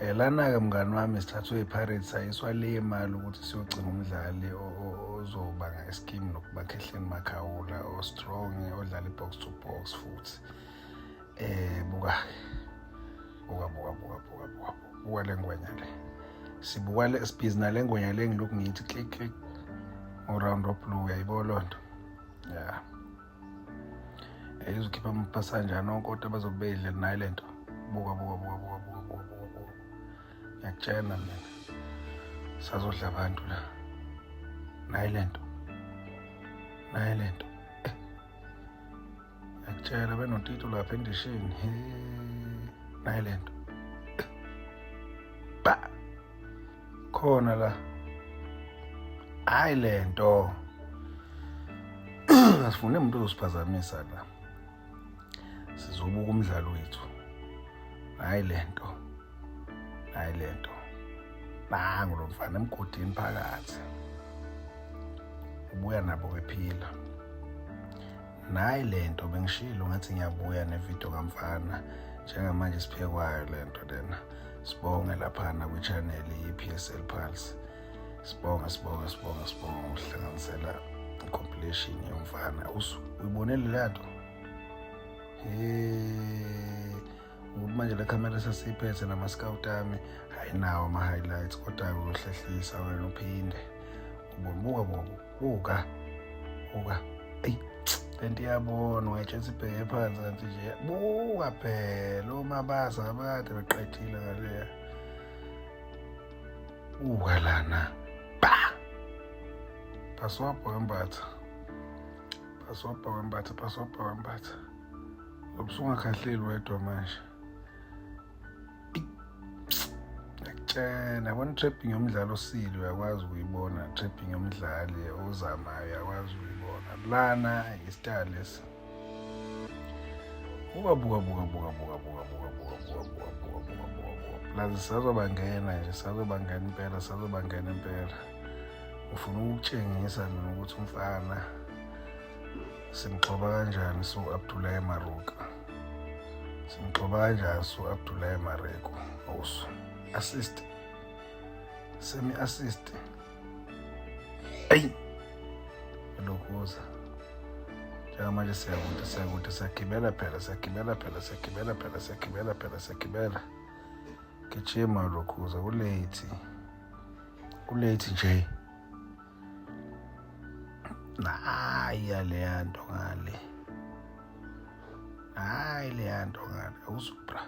Lana-ke mngani wami sithathwe i-Pirates sayiswa le mali ukuthi siyogcina umdlali ozobanga iskimu nokubakha ehleni Makhawula o-strong odlala i-box to box futhi. Buka le ngwenya le. Sibhizi nale ngwenya le ngilokhu ngithi click click ngo-round of blue uyayibona loo nto? Ya. Izokhipha amapasanjana onke kodwa bazobe beyidlela nayo le nto. Buka. Ngiyakutshela mina. Sazodla abantu la. Nayo le nto. Ngiyakutshela benotito lapha endishini. Nayo le nto. Ba. Khona la. Hayi le nto. Asifune umuntu ozosiphazamisa la. Sizobuka umdlalo wethu. Hayi le nto. Nangu lo mfana emgodini phakathi. Ubuya nabo bephila. Nayi le nto bengishilo ngathi ngiyabuya nevideo kamfana. Njengamanje siphekwayo le nto lena. Sibonge laphana kwi-channel i-PSL Pulse. Sibonga ukuhlanganisela i-compilation yomfana. Uyibonile le nto? Manje le camera sasiphethe nama-scout ami ayinawo ama-highlights kodwa uyohlehlisa wena uphinde. Buka. Eyi, lento iyabona ungayitshela ibheke phansi kanti nje buka phela omabasa abakade beqedile ngaleya. Buka lana. Ba! Phaswapha wembatha. Ubusungakhahleli wedwa manje. Yabona i-trapping yomdlalo osile uyakwazi ukuyibona. Trapping yomdlali ozamayo uyakwazi ukuyibona. Lana i-star lesi. Buka. Lazi sazobangena impela. Ufuna ukutshengisa mina ukuthi umfana simxoba kanjani su-Abdullahi Maruka. Osu. Assist. Semi-assist. Eyi. Lokhuza. Njengamanje siyakude siyagibela phela. Gijima lokhuza kulate nje. Nayi leya nto ngale. Awusubra.